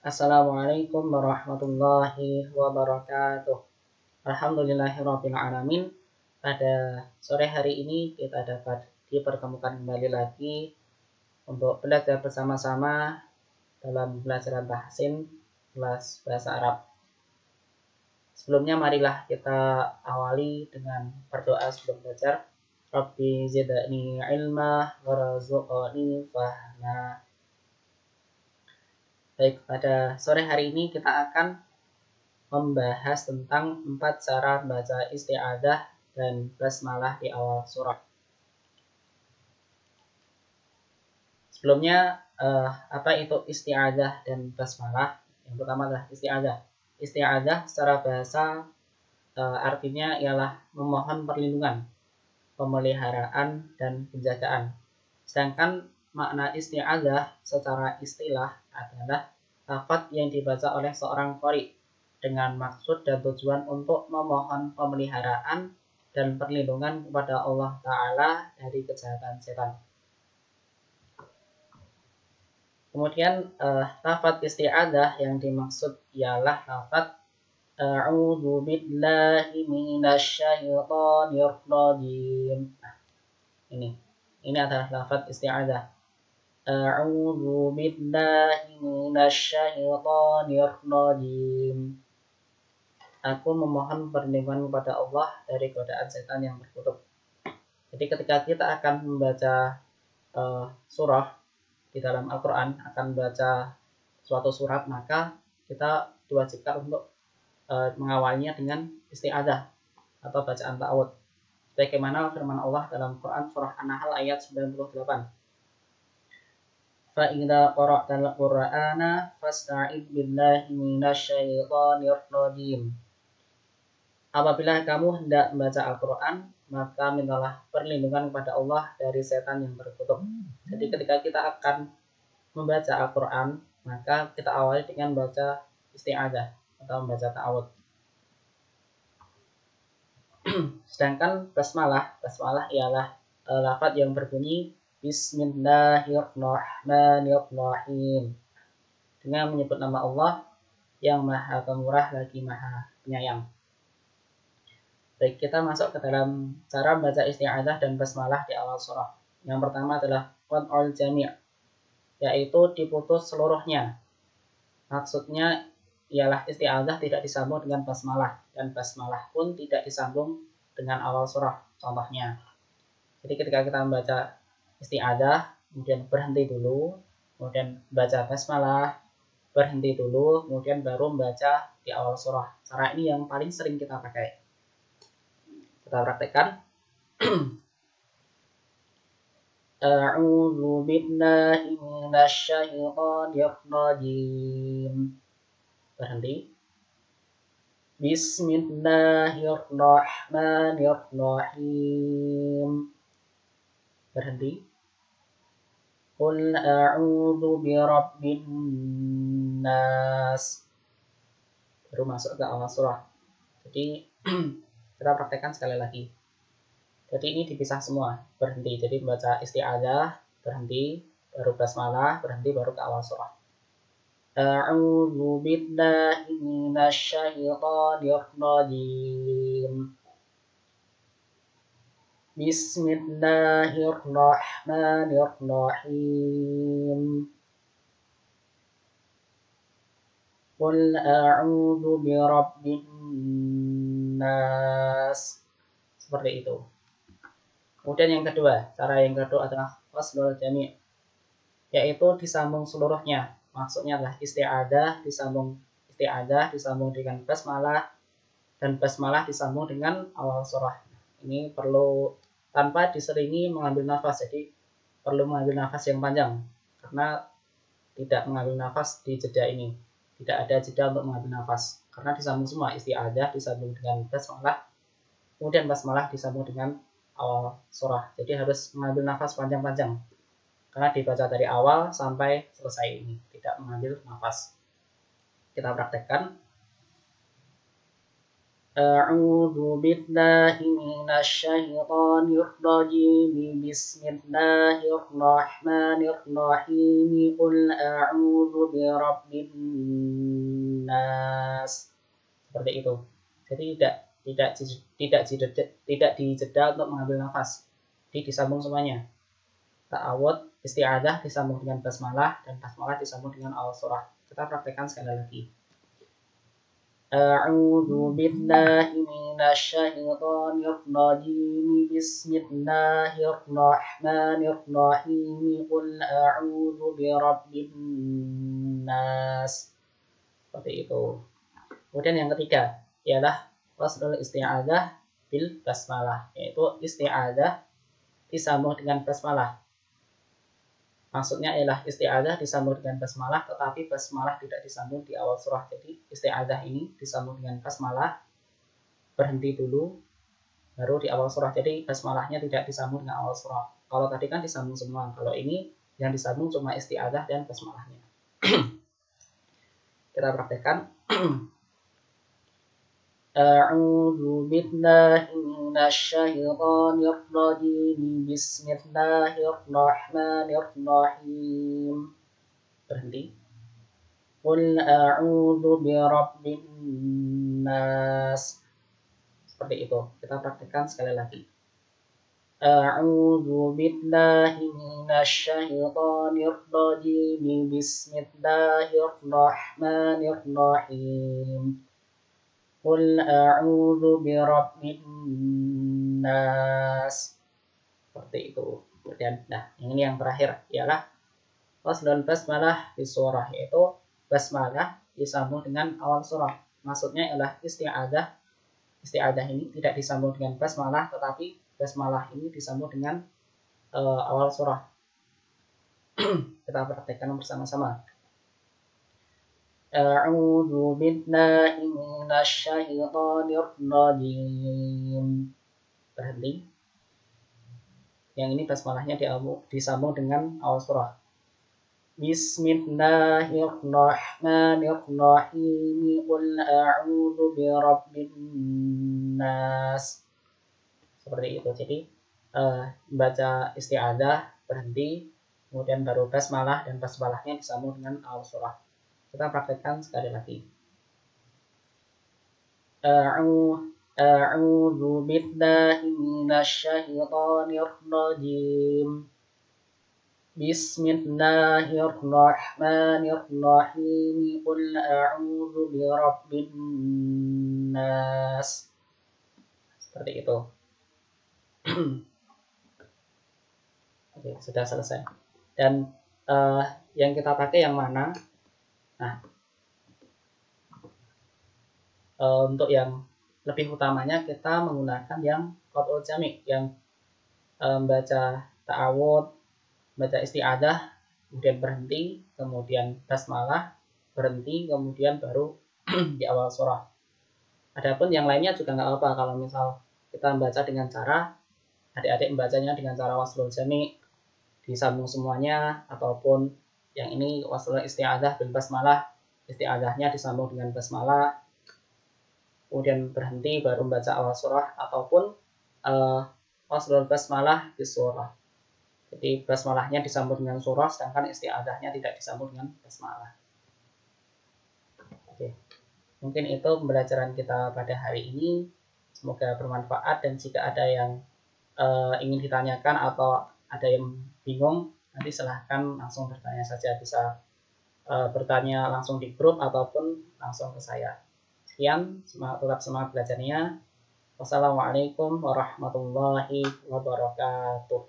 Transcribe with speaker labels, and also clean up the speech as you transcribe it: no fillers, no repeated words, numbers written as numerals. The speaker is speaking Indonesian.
Speaker 1: Assalamualaikum warahmatullahi wabarakatuh. Alhamdulillahirabbil alamin. Pada sore hari ini kita dapat dipertemukan kembali lagi untuk belajar bersama-sama dalam pelajaran tahsin kelas bahasa Arab. Sebelumnya marilah kita awali dengan berdoa sebelum belajar. Rabbi zidni ilma warzuqni fahma. Baik, pada sore hari ini kita akan membahas tentang 4 cara baca isti'adzah dan basmalah di awal surah. Sebelumnya, apa itu isti'adzah dan basmalah? Yang pertama adalah isti'adzah. Isti'adzah secara bahasa artinya ialah memohon perlindungan, pemeliharaan, dan penjagaan. Sedangkan makna isti'adzah secara istilah adalah lafaz yang dibaca oleh seorang qari dengan maksud dan tujuan untuk memohon pemeliharaan dan perlindungan kepada Allah Ta'ala dari kejahatan setan. Kemudian lafaz isti'adzah yang dimaksud ialah lafaz A'udzu billahi minasyaitonir rajim. Ini adalah lafaz isti'adzah. A'udzu billahi minasyaitonir rajim. Aku memohon perlindungan kepada Allah dari godaan setan yang terkutuk. Jadi ketika kita akan membaca surah di dalam Al-Quran, akan membaca suatu surat, maka kita diwajibkan untuk mengawalnya dengan isti'adzah atau bacaan ta'awudz. Bagaimana firman Allah dalam Quran surah An-Nahl ayat 98. Fa'idza qara'tal Qur'ana fasta'idz billahi minasyaitonir rajim. Apabila kamu hendak membaca Al-Quran, maka mintalah perlindungan kepada Allah dari setan yang terkutuk. Jadi ketika kita akan membaca Al-Quran, maka kita awali dengan baca isti'adzah atau membaca ta'awudz. Sedangkan basmalah ialah lafaz yang berbunyi Bismillahirrahmanirrahim, dengan menyebut nama Allah yang Maha Pemurah lagi Maha Penyayang. Baik, kita masuk ke dalam cara membaca isti'adzah dan basmalah di awal surah. Yang pertama adalah qat'ul jami', yaitu diputus seluruhnya. Maksudnya ialah isti'adzah tidak disambung dengan basmalah, dan basmalah pun tidak disambung dengan awal surah. Contohnya, jadi ketika kita membaca isti'adzah, kemudian berhenti dulu, kemudian baca basmalah, berhenti dulu, kemudian baru membaca di awal surah. Cara ini yang paling sering kita pakai. Kita praktekkan. A'udzu billahi minasyaitonir rajim. Berhenti. Bismillahirrahmanirrahim. Berhenti. Qul a'udzu birabbin nas. Baru masuk ke awal surah. Jadi kita praktekkan sekali lagi. Jadi ini dipisah semua, berhenti. Jadi membaca isti'adzah, berhenti, baru basmalah, berhenti, baru ke awal surah. A'udzu billahi minasyaitonir rajim. Bismillahirrahmanirrahim. Qul a'udzu birabbin nas. Seperti itu. Kemudian yang kedua, cara yang kedua adalah faslul jami', yaitu disambung seluruhnya. Maksudnya adalah isti'adzah disambung dengan basmalah, dan basmalah disambung dengan awal surah. Ini perlu tanpa diseringi mengambil nafas, jadi perlu mengambil nafas yang panjang, karena tidak mengambil nafas di jeda ini. Tidak ada jeda untuk mengambil nafas, karena disambung semua. Isti'adzah disambung dengan basmalah, kemudian basmalah disambung dengan awal surah. Jadi harus mengambil nafas panjang-panjang, karena dibaca dari awal sampai selesai ini, tidak mengambil nafas. Kita praktekkan. A'udzu billahi minasyaitonir rajim. Bismillahirrahmanirrahim. Qul a'udzu birabbin nas. Seperti itu. Jadi tidak dijeda untuk mengambil nafas. Jadi disambung semuanya. Ta'awud, isti'adzah disambung dengan basmalah, dan basmalah disambung dengan awal surah. Kita praktekkan sekali lagi. A'udzu billahi minasyaitonir rajim. Bismillahirrahmanirrahim. Qul a'udzu birabbin nas. Seperti itu. Kemudian yang ketiga ialah waslul isti'adzah bil basmalah, yaitu isti'adzah disambung dengan basmalah. Maksudnya ialah isti'adzah disambung dengan basmalah, tetapi basmalah tidak disambung di awal surah. Jadi isti'adzah ini disambung dengan basmalah, berhenti dulu, baru di awal surah. Jadi basmalahnya tidak disambung dengan awal surah. Kalau tadi kan disambung semua. Kalau ini yang disambung cuma isti'adzah dan basmalahnya. Kita praktekkan. A'udzu billahi minasyaitonir rajim. Bismillahirrahmanirrahim. Berhenti. Qul a'udzu birabbin nas. Seperti itu. Kita praktikkan sekali lagi. A'udzu billahi minasyaitonir rajim. Bismillahirrahmanirrahim. Qul a'udzu birabbin nas. Seperti itu. Kemudian, ini yang terakhir ialah waslul basmalah di surah, yaitu basmalah disambung dengan awal surah. Maksudnya ialah isti'adzah. Isti'adzah ini tidak disambung dengan basmalah, tetapi basmalah ini disambung dengan awal surah. Kita praktekkan bersama-sama. A'udzu billahi minasyaitonir rajim. Berhenti. Yang ini basmalahnya disambung dengan awal surah. Bismillahirrahmanirrahim. Qul a'udzu birabbin nas. Seperti itu. Jadi baca isti'adzah, berhenti, kemudian baru basmalah, dan basmalahnya disambung dengan awal surah. Kita praktekkan sekali lagi. A'udzu billahi minasyaitonir rajim. Bismillahirrahmanirrahim. Qul a'udzu birabbin nas. Seperti itu. Oke, sudah selesai. Dan yang kita pakai yang mana? Nah, untuk yang lebih utamanya kita menggunakan yang qat'ul jami', yang baca ta'awud, baca isti'adzah, kemudian berhenti, kemudian basmalah, berhenti, kemudian baru di awal surah. Adapun yang lainnya juga nggak apa, kalau misal kita membaca dengan cara, adik-adik membacanya dengan cara waslul jami', disambung semuanya, ataupun yang ini waslul isti'adzah bil basmalah, isti'adzahnya disambung dengan basmalah, kemudian berhenti baru membaca awal surah, ataupun waslul basmalah di surah. Jadi basmalahnya disambung dengan surah, sedangkan isti'adzahnya tidak disambung dengan basmalah. Oke. Mungkin itu pembelajaran kita pada hari ini. Semoga bermanfaat, dan jika ada yang ingin ditanyakan atau ada yang bingung, nanti silahkan langsung bertanya saja, bisa bertanya langsung di grup ataupun langsung ke saya. Sekian, tetap semangat belajarnya. Wassalamualaikum warahmatullahi wabarakatuh.